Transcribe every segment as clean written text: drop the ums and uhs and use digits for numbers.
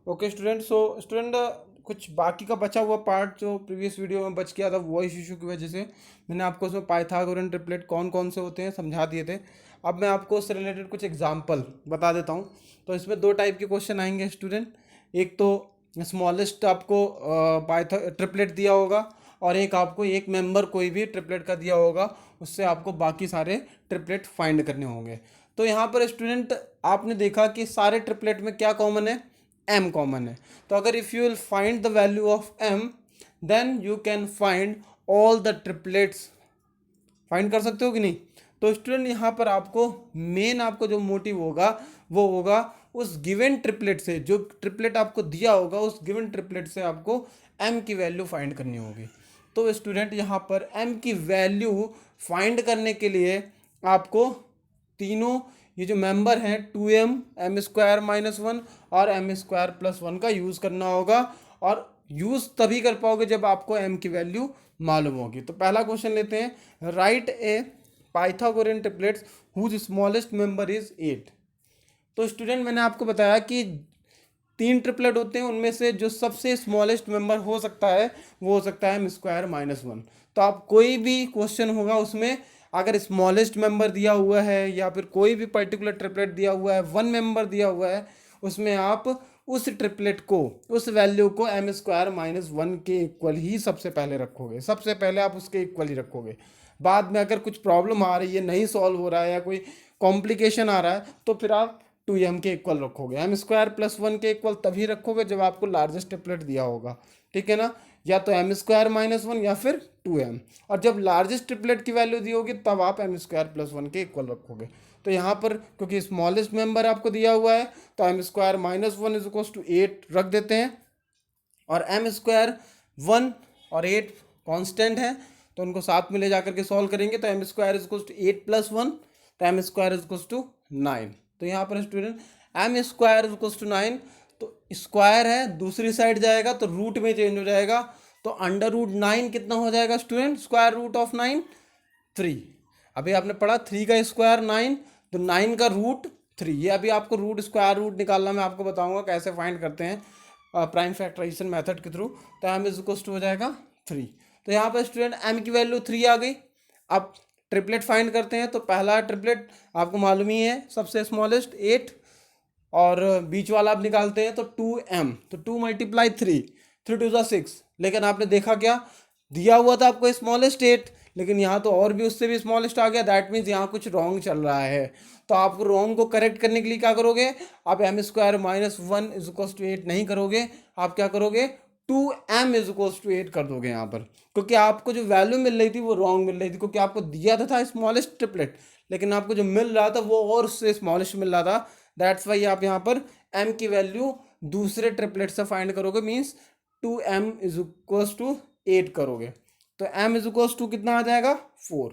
Okay student, so student कुछ बाकी का बचा हुआ पार्ट जो प्रीवियस वीडियो में बच गया था वॉइस इशू की वजह से मैंने आपको उसमें पाइथागोरन ट्रिपलेट कौन कौन से होते हैं समझा दिए थे। अब मैं आपको उससे रिलेटेड कुछ एग्जांपल बता देता हूँ। तो इसमें दो टाइप के क्वेश्चन आएंगे स्टूडेंट। एक तो स्मॉलेस्ट आपको पाइथा ट्रिपलेट दिया होगा और एक आपको एक मेंबर कोई भी ट्रिपलेट का दिया होगा, उससे आपको बाकी सारे ट्रिपलेट फाइंड करने होंगे। तो यहाँ पर स्टूडेंट आपने देखा कि सारे ट्रिपलेट में क्या कॉमन है, m कॉमन है। तो अगर if you will find the value of m then you can find all the triplets. Find कर सकते हो कि नहीं। तो स्टूडेंट यहाँ पर आपको मेन आपको जो मोटिव होगा वो होगा उस गिवन ट्रिपलेट से, जो ट्रिपलेट आपको दिया होगा उस गिवन ट्रिपलेट से आपको m की वैल्यू फाइंड करनी होगी। तो स्टूडेंट यहाँ पर m की वैल्यू फाइंड करने के लिए आपको तीनों ये जो मेंबर हैं 2m, m square minus one और m स्क्वायर प्लस वन का यूज़ करना होगा। और यूज़ तभी कर पाओगे जब आपको m की वैल्यू मालूम होगी। तो पहला क्वेश्चन लेते हैं, write a Pythagorean triplets whose smallest member is 8। तो स्टूडेंट मैंने आपको बताया कि तीन ट्रिपलेट होते हैं, उनमें से जो सबसे स्मॉलेस्ट मेंबर हो सकता है वो हो सकता है m स्क्वायर माइनस वन। तो आप कोई भी क्वेश्चन होगा उसमें अगर स्मॉलेस्ट मेंबर दिया हुआ है या फिर कोई भी पर्टिकुलर ट्रिपलेट दिया हुआ है, वन मेंबर दिया हुआ है, उसमें आप उस ट्रिपलेट को, उस वैल्यू को m स्क्वायर माइनस वन के इक्वल ही सबसे पहले रखोगे। सबसे पहले आप उसके इक्वल ही रखोगे। बाद में अगर कुछ प्रॉब्लम आ रही है, नहीं सॉल्व हो रहा है या कोई कॉम्प्लिकेशन आ रहा है, तो फिर आप 2m के इक्वल रखोगे। m स्क्वायर प्लस वन के इक्वल तभी रखोगे जब आपको लार्जेस्ट ट्रिपलेट दिया होगा, ठीक है ना। या तो m स्क्वायर माइनस वन या फिर 2m। और जब लार्जेस्ट ट्रिपलेट की वैल्यू दी होगी तब आप m स्क्वायर प्लस वन के इक्वल रखोगे। तो यहाँ पर क्योंकि स्मॉलेस्ट मेंबर आपको दिया हुआ है तो m square minus one is equal to 8 रख देते हैं। और m स्क्वायर वन और 8 कांस्टेंट है तो उनको साथ में ले जाकर के सॉल्व करेंगे तो m square is equal to 8 plus one, तो m square is equal to 9। तो यहाँ पर student m square is equal to 9, तो स्क्वायर है दूसरी साइड जाएगा तो रूट में चेंज हो जाएगा। तो अंडर रूट 9 कितना हो जाएगा स्टूडेंट, स्क्वायर रूट ऑफ 9 3। अभी आपने पढ़ा 3 का स्क्वायर 9, तो 9 का रूट 3। ये अभी आपको रूट स्क्वायर रूट निकालना मैं आपको बताऊंगा कैसे फाइंड करते हैं प्राइम फैक्टराइजेशन मेथड के थ्रू। तो m इज इक्वल टू हो जाएगा 3। तो यहाँ पर स्टूडेंट m की वैल्यू 3 आ गई। अब ट्रिपलेट फाइंड करते हैं। तो पहला ट्रिपलेट आपको मालूम ही है, सबसे स्मॉलेस्ट 8 और बीच वाला आप निकालते हैं तो 2m, तो 2 मल्टीप्लाई 3, 3 टू 6। लेकिन आपने देखा क्या दिया हुआ था आपको स्मॉलेस्ट 8, लेकिन यहाँ तो और भी उससे भी स्मॉलेस्ट आ गया। दैट मीन्स यहाँ कुछ रॉन्ग चल रहा है। तो आप रॉन्ग को करेक्ट करने के लिए क्या करोगे, आप m square minus one is equal to 8 नहीं करोगे, आप क्या करोगे 2m इज इक्वल टू 8 कर दोगे यहाँ पर। क्योंकि आपको जो वैल्यू मिल रही थी वो रॉन्ग मिल रही थी, क्योंकि आपको दिया था स्मॉलेस्ट ट्रिपलेट लेकिन आपको जो मिल रहा था वो और उससे स्मॉलेस्ट मिल रहा था। दैट्स वाई आप यहाँ पर m की वैल्यू दूसरे ट्रिपलेट से फाइंड करोगे, means 2m is equal to 8 करोगे। तो m इज इक्वल टू कितना आ जाएगा 4।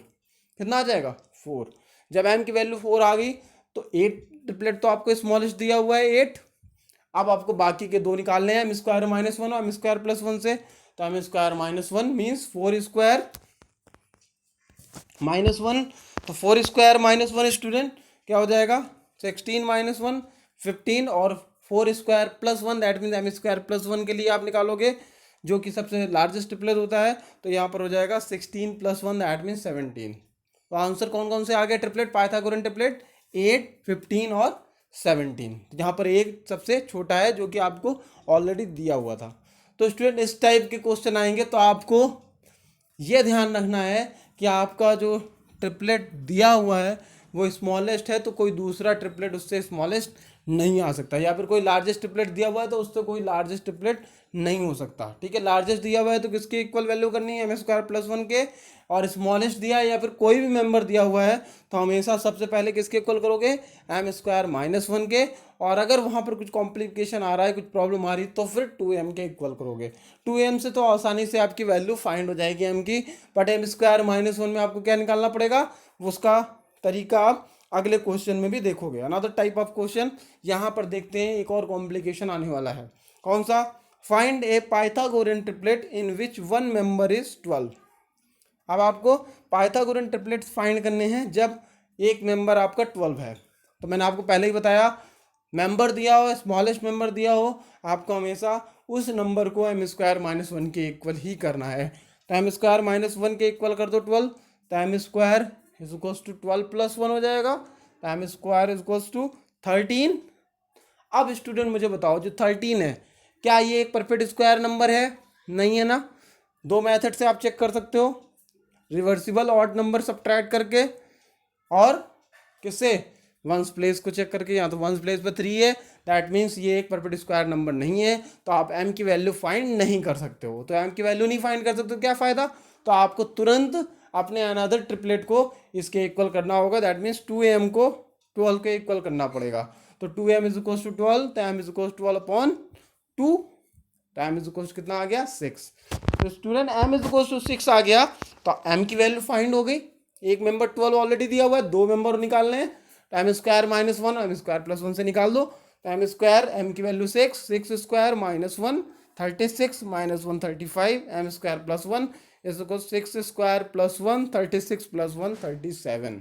कितना आ जाएगा 4। जब m की वैल्यू 4 आ गई तो 8 ट्रिपलेट तो आपको स्मॉलेस्ट दिया हुआ है 8। अब आपको बाकी के दो निकालने हैं, m स्क्वायर माइनस वन और m स्क्वायर प्लस वन से। तो m square minus one means 4 square minus one. तो 4 स्क्वायर माइनस वन स्टूडेंट क्या हो जाएगा 16 माइनस वन 15, और 4 square plus one that means m square plus one के लिए आप निकालोगे जो कि सबसे लार्जेस्ट ट्रिपलेट होता है। तो यहाँ पर हो जाएगा 16 प्लस वन दैट मीन्स 17। तो आंसर कौन कौन से आ गए ट्रिपलेट, पाइथागोरन ट्रिपलेट 8, 15 और 17। यहाँ पर एक सबसे छोटा है जो कि आपको ऑलरेडी दिया हुआ था। तो स्टूडेंट इस टाइप के क्वेश्चन आएंगे तो आपको ये ध्यान रखना है कि आपका जो ट्रिपलेट दिया हुआ है वो स्मॉलेस्ट है तो कोई दूसरा ट्रिपलेट उससे स्मॉलेस्ट नहीं आ सकता, या फिर कोई लार्जेस्ट ट्रिपलेट दिया हुआ है तो उससे कोई लार्जेस्ट ट्रिपलेट नहीं हो सकता। ठीक है, लार्जेस्ट दिया हुआ है तो किसके इक्वल वैल्यू करनी है m स्क्वायर प्लस वन के, और स्मॉलेस्ट दिया है या फिर कोई भी मेंबर दिया हुआ है तो हमेशा सबसे पहले किसके इक्वल करोगे m स्क्वायर माइनस वन के। और अगर वहाँ पर कुछ कॉम्प्लिकेशन आ रहा है, कुछ प्रॉब्लम आ रही है तो फिर 2m के इक्वल करोगे। 2m से तो आसानी से आपकी वैल्यू फाइंड हो जाएगी m की, but m square minus one में आपको क्या निकालना पड़ेगा, उसका तरीका आप अगले क्वेश्चन में भी देखोगे। अनदर टाइप ऑफ क्वेश्चन यहाँ पर देखते हैं, एक और कॉम्प्लिकेशन आने वाला है। कौन सा, find A Pythagorean triplet in which one member is 12। अब आपको पाइथागोरन ट्रिपलेट्स फाइंड करने हैं जब एक मेंबर आपका 12 है। तो मैंने आपको पहले ही बताया मेंबर दिया हो, स्मॉलेस्ट मेंबर दिया हो, आपको हमेशा उस नंबर को एम स्क्वायर माइनस वन के इक्वल ही करना है। तो एम स्क्वायर माइनस वन के इक्वल कर दो 12, तो M square is equals to 12 plus one हो जाएगा, तो M square is equals to 13। अब स्टूडेंट मुझे बताओ, जो 13 है क्या ये एक परफेक्ट स्क्वायर नंबर है? नहीं है ना। दो मेथड से आप चेक कर सकते हो, रिवर्सिबल ऑड नंबर सब्ट्रैक्ट करके और किससे, वंस प्लेस को चेक करके। यहाँ तो वंस प्लेस पे 3 है, दैट मीन्स ये एक परफेक्ट स्क्वायर नंबर नहीं है, तो आप m की वैल्यू फाइंड नहीं कर सकते हो। तो m की वैल्यू नहीं फाइंड कर सकते हो, क्या फ़ायदा? तो आपको तुरंत अपने अनदर ट्रिपलेट को इसके इक्वल करना होगा, दैट मीन्स 2m को 12 के इक्वल करना पड़ेगा। तो 2m इज इक्वल टू 12, तो m is equal to 12 upon 2, तो m इज इक्वल टू कितना आ गया 6। तो student m is equal to 6 आ गया, तो m की वैल्यू फाइंड हो गई। एक मेंबर 12 ऑलरेडी दिया हुआ है, दो मेंबर निकालने हैं, तो M square minus one M square plus one से निकाल दो। तो एम स्क्वायर, एम की value 6, 6 square minus one 36 minus one 35, M square plus one is equal 6 square plus one 36 plus one 37।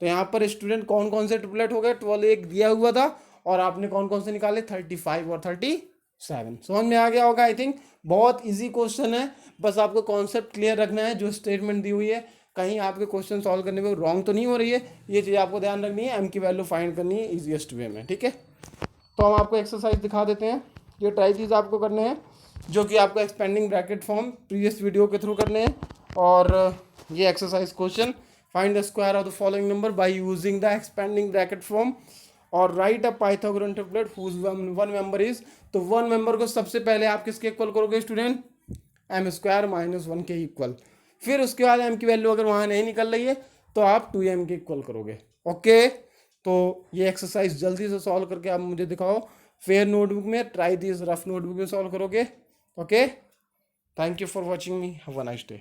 तो यहाँ पर स्टूडेंट कौन कौन से ट्रिपलेट हो गए, 12 एक दिया हुआ था और आपने कौन कौन से निकाले, 35 और 37। समझ में आ गया होगा आई थिंक। बहुत इजी क्वेश्चन है, बस आपको कॉन्सेप्ट क्लियर रखना है। जो स्टेटमेंट दी हुई है कहीं आपके क्वेश्चन सॉल्व करने में रॉन्ग तो नहीं हो रही है, ये चीज़ आपको ध्यान रखनी है। एम की वैल्यू फाइंड करनी है इजीएस्ट वे में, ठीक है। तो हम आपको एक्सरसाइज दिखा देते हैं। ये ट्राई चीज़ आपको करने हैं, जो कि आपको expanding bracket form previous video के थ्रू करने हैं। और ये exercise question, find the square of the following number by using the expanding bracket form और write a Pythagorean triplet whose one member is. तो वन मेंबर को सबसे पहले आप किसके इक्वल करोगे student, M square minus one के equal. फिर उसके बाद एम की वैल्यू अगर वहाँ नहीं निकल रही है तो आप 2m के इक्वल करोगे। ओके, तो ये एक्सरसाइज जल्दी से सॉल्व करके आप मुझे दिखाओ फेयर नोटबुक में, ट्राई दिस रफ नोटबुक में सॉल्व करोगे। Okay, thank you for watching me, have a nice day.